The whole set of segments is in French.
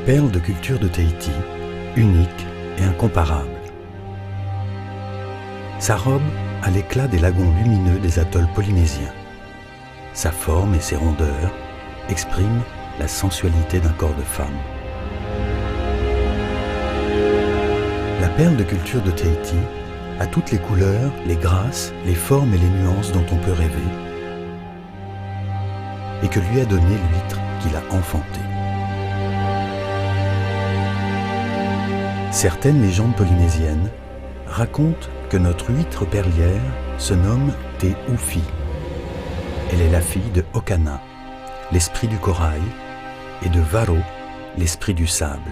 perle de culture de Tahiti, unique et incomparable. Sa robe a l'éclat des lagons lumineux des atolls polynésiens. Sa forme et ses rondeurs expriment la sensualité d'un corps de femme. La perle de culture de Tahiti a toutes les couleurs, les grâces, les formes et les nuances dont on peut rêver, et que lui a donné l'huître qu'il a enfantée. Certaines légendes polynésiennes racontent que notre huître perlière se nomme Te Ufi. Elle est la fille de Okana, l'esprit du corail, et de Varo, l'esprit du sable.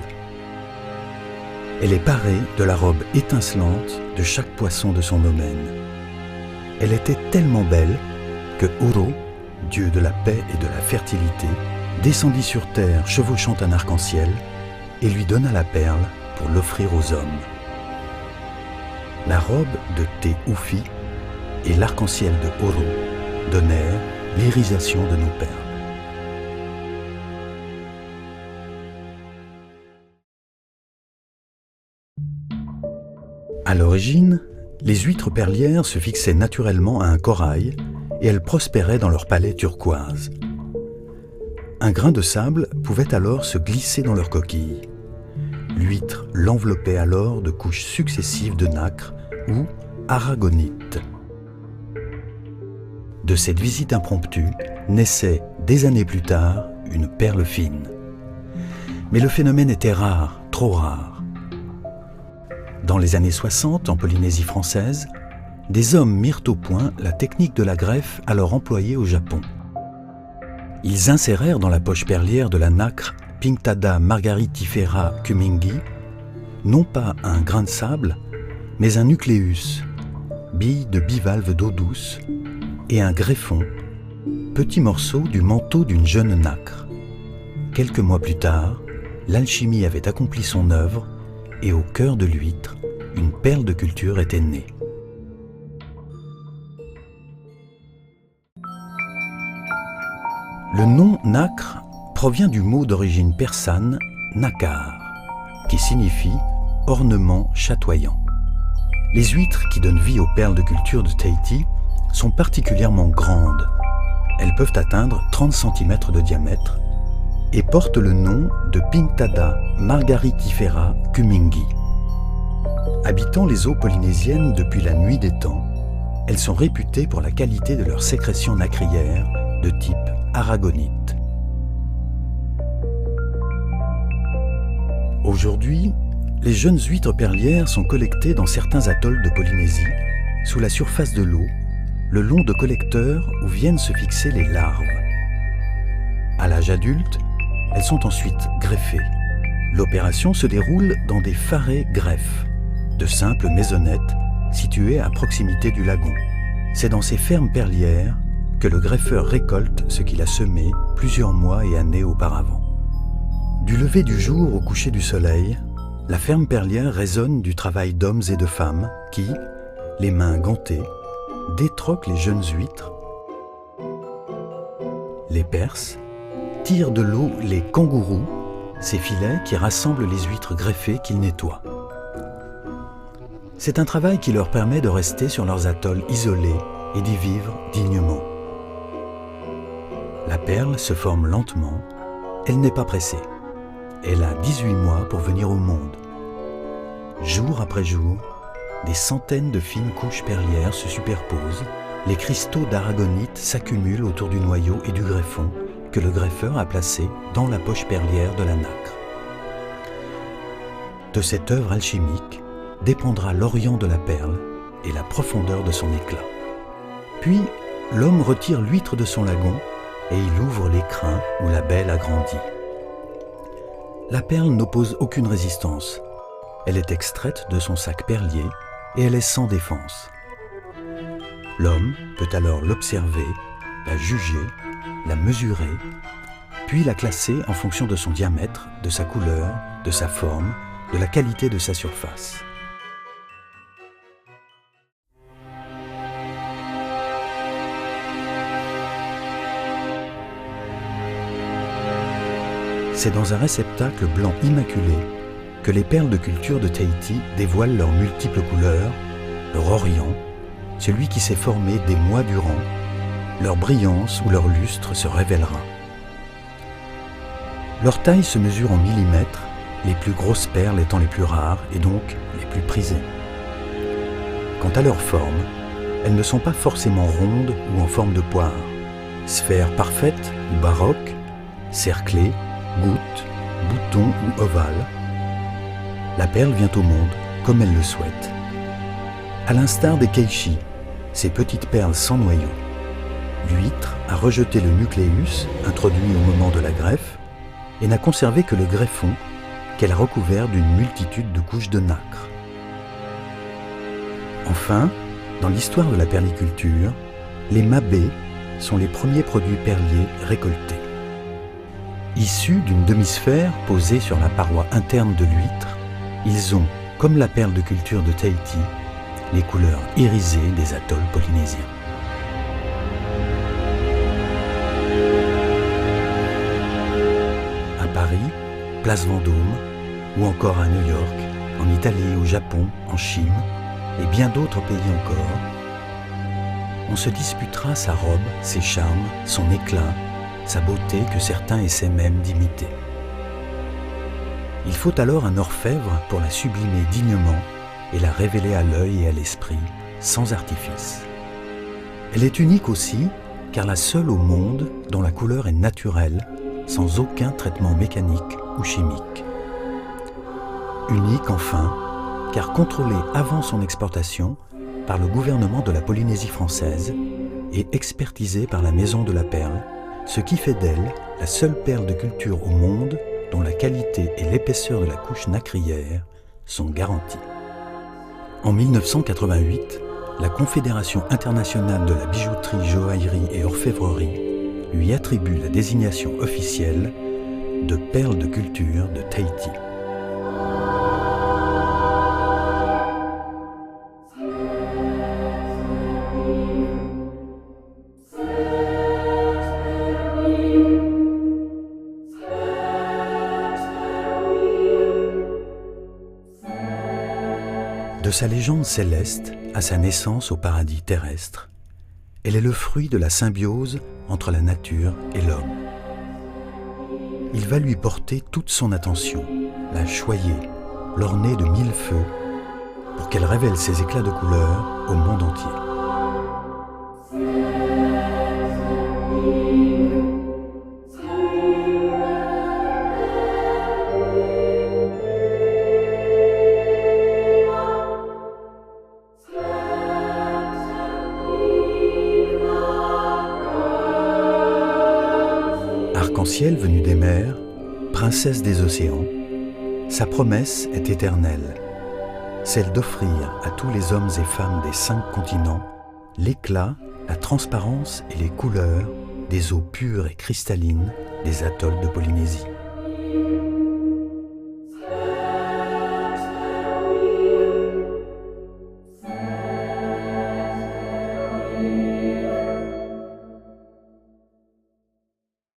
Elle est parée de la robe étincelante de chaque poisson de son domaine. Elle était tellement belle que Uro, dieu de la paix et de la fertilité, descendit sur terre chevauchant un arc-en-ciel et lui donna la perle pour l'offrir aux hommes. La robe de Te Ufi et l'arc-en-ciel de Oro donnèrent l'irisation de nos perles. À l'origine, les huîtres perlières se fixaient naturellement à un corail et elles prospéraient dans leur palais turquoise. Un grain de sable pouvait alors se glisser dans leur coquille. L'huître l'enveloppait alors de couches successives de nacre ou aragonite. De cette visite impromptue naissait, des années plus tard, une perle fine. Mais le phénomène était rare, trop rare. Dans les années 60, en Polynésie française, des hommes mirent au point la technique de la greffe alors employée au Japon. Ils insérèrent dans la poche perlière de la nacre Pinctada margaritifera cumingi non pas un grain de sable, mais un nucléus, bille de bivalve d'eau douce, et un greffon, petit morceau du manteau d'une jeune nacre. Quelques mois plus tard, l'alchimie avait accompli son œuvre et au cœur de l'huître, une perle de culture était née. Le nom nacre provient du mot d'origine persane nakar, qui signifie ornement chatoyant. Les huîtres qui donnent vie aux perles de culture de Tahiti sont particulièrement grandes. Elles peuvent atteindre 30 cm de diamètre et portent le nom de Pinctada margaritifera cumingi. Habitant les eaux polynésiennes depuis la nuit des temps, elles sont réputées pour la qualité de leur sécrétion nacrière de type aragonite. Aujourd'hui, les jeunes huîtres perlières sont collectées dans certains atolls de Polynésie, sous la surface de l'eau, le long de collecteurs où viennent se fixer les larves. À l'âge adulte, elles sont ensuite greffées. L'opération se déroule dans des farets greffes, de simples maisonnettes situées à proximité du lagon. C'est dans ces fermes perlières que le greffeur récolte ce qu'il a semé plusieurs mois et années auparavant. Du lever du jour au coucher du soleil, la ferme perlière résonne du travail d'hommes et de femmes qui, les mains gantées, détroquent les jeunes huîtres, les percent, tirent de l'eau les kangourous, ces filets qui rassemblent les huîtres greffées qu'ils nettoient. C'est un travail qui leur permet de rester sur leurs atolls isolés et d'y vivre dignement. La perle se forme lentement, elle n'est pas pressée. Elle a 18 mois pour venir au monde. Jour après jour, des centaines de fines couches perlières se superposent, les cristaux d'aragonite s'accumulent autour du noyau et du greffon que le greffeur a placé dans la poche perlière de la nacre. De cette œuvre alchimique dépendra l'orient de la perle et la profondeur de son éclat. Puis, l'homme retire l'huître de son lagon et il ouvre l'écrin où la belle a grandi. La perle n'oppose aucune résistance. Elle est extraite de son sac perlier et elle est sans défense. L'homme peut alors l'observer, la juger, la mesurer, puis la classer en fonction de son diamètre, de sa couleur, de sa forme, de la qualité de sa surface. C'est dans un réceptacle blanc immaculé que les perles de culture de Tahiti dévoilent leurs multiples couleurs, leur orient, celui qui s'est formé des mois durant, leur brillance ou leur lustre se révélera. Leur taille se mesure en millimètres, les plus grosses perles étant les plus rares et donc les plus prisées. Quant à leur forme, elles ne sont pas forcément rondes ou en forme de poire, sphère parfaite ou baroque, cerclée, goutte, bouton ou ovale. La perle vient au monde comme elle le souhaite. À l'instar des keishi, ces petites perles sans noyau. L'huître a rejeté le nucléus, introduit au moment de la greffe, et n'a conservé que le greffon qu'elle a recouvert d'une multitude de couches de nacre. Enfin, dans l'histoire de la perliculture, les mabés sont les premiers produits perliers récoltés. Issus d'une demi-sphère posée sur la paroi interne de l'huître, ils ont, comme la perle de culture de Tahiti, les couleurs irisées des atolls polynésiens. À Paris, place Vendôme, ou encore à New York, en Italie, au Japon, en Chine, et bien d'autres pays encore, on se disputera sa robe, ses charmes, son éclat, sa beauté que certains essaient même d'imiter. Il faut alors un orfèvre pour la sublimer dignement et la révéler à l'œil et à l'esprit, sans artifice. Elle est unique aussi, car la seule au monde dont la couleur est naturelle, sans aucun traitement mécanique ou chimique. Unique enfin, car contrôlée avant son exportation par le gouvernement de la Polynésie française et expertisée par la Maison de la Perle, ce qui fait d'elle la seule perle de culture au monde dont la qualité et l'épaisseur de la couche nacrière sont garanties. En 1988, la Confédération internationale de la bijouterie, joaillerie et orfèvrerie lui attribue la désignation officielle de perle de culture de Tahiti. De sa légende céleste à sa naissance au paradis terrestre, elle est le fruit de la symbiose entre la nature et l'homme. Il va lui porter toute son attention, la choyer, l'orner de 1000 feux, pour qu'elle révèle ses éclats de couleurs au monde entier. Arc-en-ciel venu des mers, princesse des océans, sa promesse est éternelle, celle d'offrir à tous les hommes et femmes des 5 continents l'éclat, la transparence et les couleurs des eaux pures et cristallines des atolls de Polynésie.